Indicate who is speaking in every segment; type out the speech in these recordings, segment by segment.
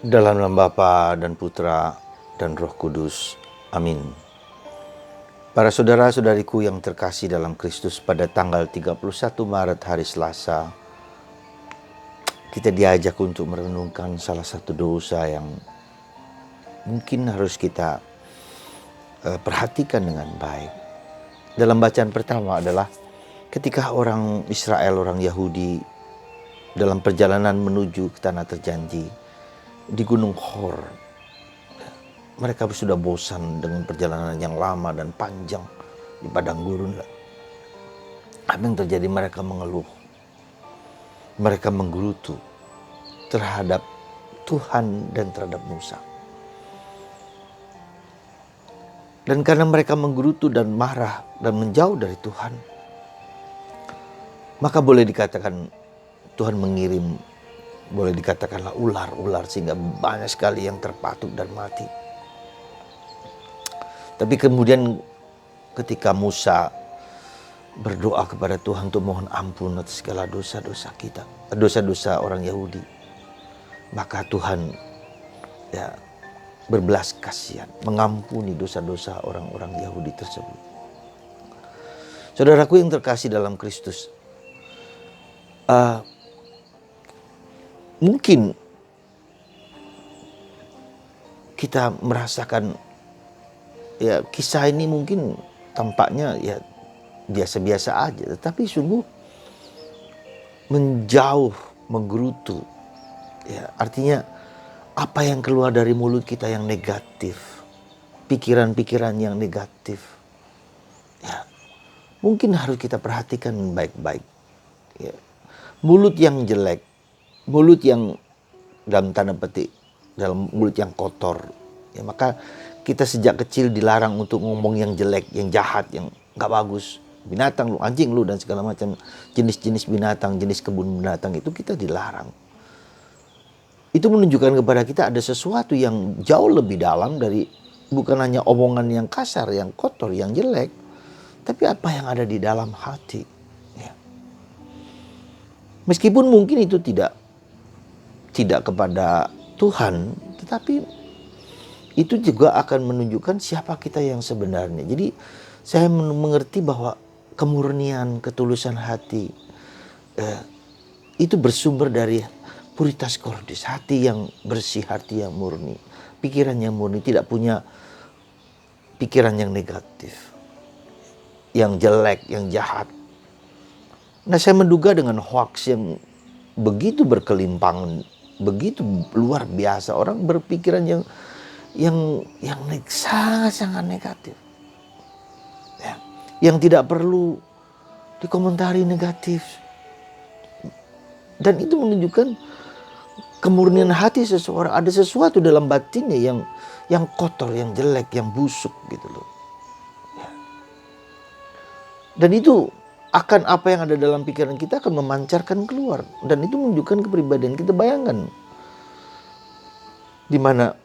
Speaker 1: Dalam nama Bapa dan Putra dan Roh Kudus. Amin. Para saudara-saudariku yang terkasih dalam Kristus, pada tanggal 31 Maret hari Selasa, kita diajak untuk merenungkan salah satu dosa yang mungkin harus kita perhatikan dengan baik. Dalam bacaan pertama adalah ketika orang Israel, orang Yahudi dalam perjalanan menuju ke tanah terjanji di Gunung Hor. Mereka sudah bosan dengan perjalanan yang lama dan panjang di padang gurun. Apa yang terjadi? Mereka mengeluh. Mereka menggerutu terhadap Tuhan dan terhadap Musa. Dan karena mereka menggerutu dan marah dan menjauh dari Tuhan, maka boleh dikatakan Tuhan mengirim, boleh dikatakanlah ular-ular, sehingga banyak sekali yang terpatuk dan mati. Tapi kemudian ketika Musa berdoa kepada Tuhan untuk mohon ampun atas segala dosa-dosa kita, dosa-dosa orang Yahudi, maka Tuhan berbelas kasihan, mengampuni dosa-dosa orang-orang Yahudi tersebut. Saudaraku yang terkasih dalam Kristus, mungkin kita merasakan kisah ini mungkin tampaknya biasa-biasa aja, tetapi sungguh menjauh, menggerutu. Artinya apa yang keluar dari mulut kita yang negatif, pikiran-pikiran yang negatif, mungkin harus kita perhatikan baik-baik. Mulut yang jelek, mulut yang dalam tanda petik, dalam mulut yang kotor, maka kita sejak kecil dilarang untuk ngomong yang jelek, yang jahat, yang gak bagus. Binatang lu, anjing lu, dan segala macam jenis-jenis binatang, jenis kebun binatang itu kita dilarang. Itu menunjukkan kepada kita ada sesuatu yang jauh lebih dalam dari bukan hanya omongan yang kasar, yang kotor, yang jelek, tapi apa yang ada di dalam hati. Meskipun mungkin itu tidak kepada Tuhan, tetapi itu juga akan menunjukkan siapa kita yang sebenarnya. Jadi saya mengerti bahwa kemurnian, ketulusan hati itu bersumber dari puritas cordis, hati yang bersih, hati yang murni, pikiran yang murni, tidak punya pikiran yang negatif, yang jelek, yang jahat. Nah, saya menduga dengan hoax yang begitu berkelimpangan, begitu luar biasa, orang berpikiran yang sangat-sangat negatif, yang tidak perlu dikomentari negatif, dan itu menunjukkan kemurnian hati seseorang. Ada sesuatu dalam batinnya yang kotor, yang jelek, yang busuk gitu loh. Dan itu akan apa yang ada dalam pikiran kita akan memancarkan keluar, dan itu menunjukkan kepribadian kita. Bayangkan di mana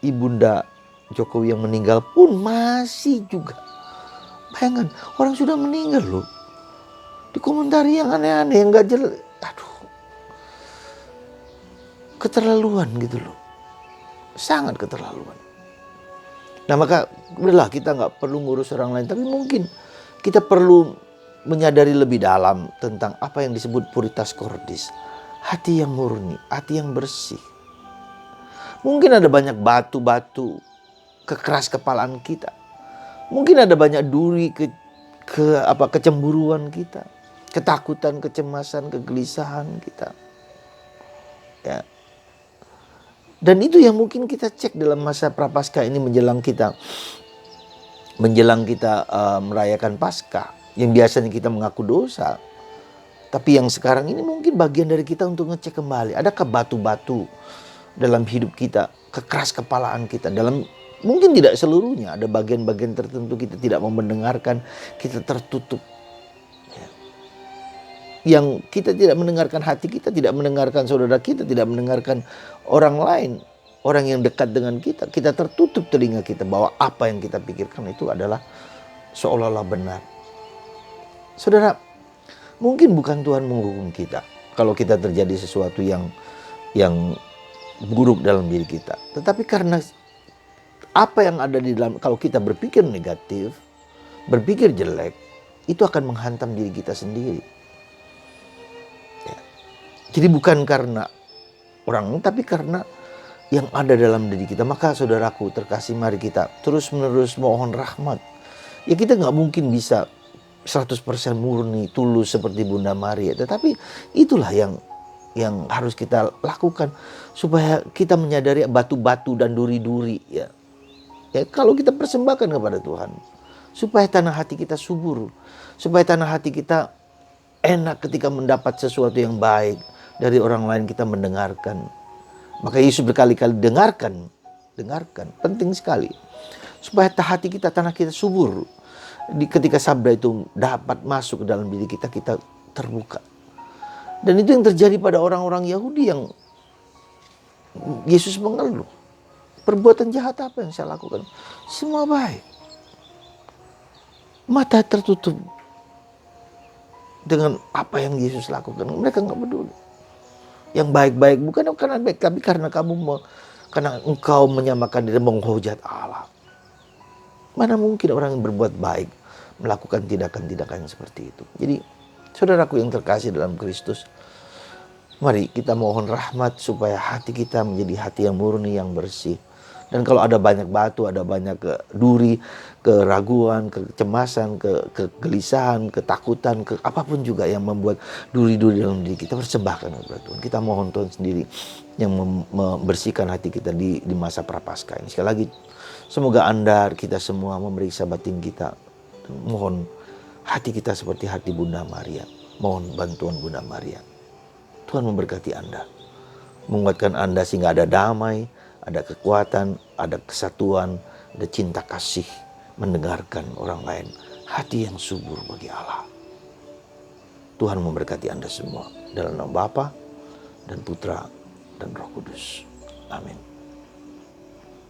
Speaker 1: Ibunda Jokowi yang meninggal pun masih juga. Bayangkan, orang sudah meninggal loh, dikomentari yang aneh-aneh, yang gak jelas. Aduh, keterlaluan gitu loh, sangat keterlaluan. Nah, maka udahlah, kita gak perlu ngurus orang lain, tapi mungkin kita perlu menyadari lebih dalam tentang apa yang disebut puritas cordis, hati yang murni, hati yang bersih. Mungkin ada banyak batu-batu kekeras kepalaan kita. Mungkin ada banyak duri kecemburuan kita, ketakutan, kecemasan, kegelisahan kita. Dan itu yang mungkin kita cek dalam masa Prapaskah ini, menjelang kita merayakan Paskah, yang biasanya kita mengaku dosa. Tapi yang sekarang ini mungkin bagian dari kita untuk ngecek kembali, adakah batu-batu dalam hidup kita, kekeras kepalaan kita, mungkin tidak seluruhnya, ada bagian-bagian tertentu kita tidak mau mendengarkan, kita tertutup. Yang kita tidak mendengarkan hati kita, tidak mendengarkan saudara kita, tidak mendengarkan orang lain, orang yang dekat dengan kita. Kita tertutup telinga kita bahwa apa yang kita pikirkan itu adalah seolah-olah benar. Saudara, mungkin bukan Tuhan menghukum kita kalau kita terjadi sesuatu yang buruk dalam diri kita. Tetapi karena apa yang ada di dalam, kalau kita berpikir negatif, berpikir jelek, itu akan menghantam diri kita sendiri. Ya. Jadi bukan karena orang, tapi karena yang ada dalam diri kita. Maka saudaraku terkasih, mari kita terus menerus mohon rahmat. Ya kita nggak mungkin bisa 100% murni, tulus seperti Bunda Maria. Tetapi itulah yang harus kita lakukan. Supaya kita menyadari batu-batu dan duri-duri. Ya, kalau kita persembahkan kepada Tuhan. Supaya tanah hati kita subur. Supaya tanah hati kita enak ketika mendapat sesuatu yang baik. Dari orang lain kita mendengarkan. Maka Yesus berkali-kali dengarkan, penting sekali. Supaya hati kita, tanah kita subur. Ketika sabda itu dapat masuk ke dalam diri kita, kita terbuka. Dan itu yang terjadi pada orang-orang Yahudi yang Yesus mengeluh. Perbuatan jahat apa yang saya lakukan? Semua baik. Mata tertutup dengan apa yang Yesus lakukan. Mereka nggak peduli. Yang baik-baik bukan karena baik, tapi karena karena engkau menyamakan diri menghujat Allah. Mana mungkin orang yang berbuat baik melakukan tindakan-tindakan seperti itu. Jadi saudaraku yang terkasih dalam Kristus, mari kita mohon rahmat supaya hati kita menjadi hati yang murni, yang bersih. Dan kalau ada banyak batu, ada banyak duri, keraguan, kecemasan, kegelisahan, ketakutan, apapun juga yang membuat duri-duri dalam diri kita, persembahkan kepada Tuhan. Kita mohon Tuhan sendiri yang membersihkan hati kita di masa prapaskah ini. Sekali lagi, semoga Anda, kita semua memeriksa batin kita. Mohon hati kita seperti hati Bunda Maria. Mohon bantuan Bunda Maria. Tuhan memberkati Anda. Menguatkan Anda sehingga ada damai, ada kekuatan, ada kesatuan, ada cinta kasih, mendengarkan orang lain. Hati yang subur bagi Allah. Tuhan memberkati Anda semua. Dalam nama Bapa dan Putra dan Roh Kudus. Amin.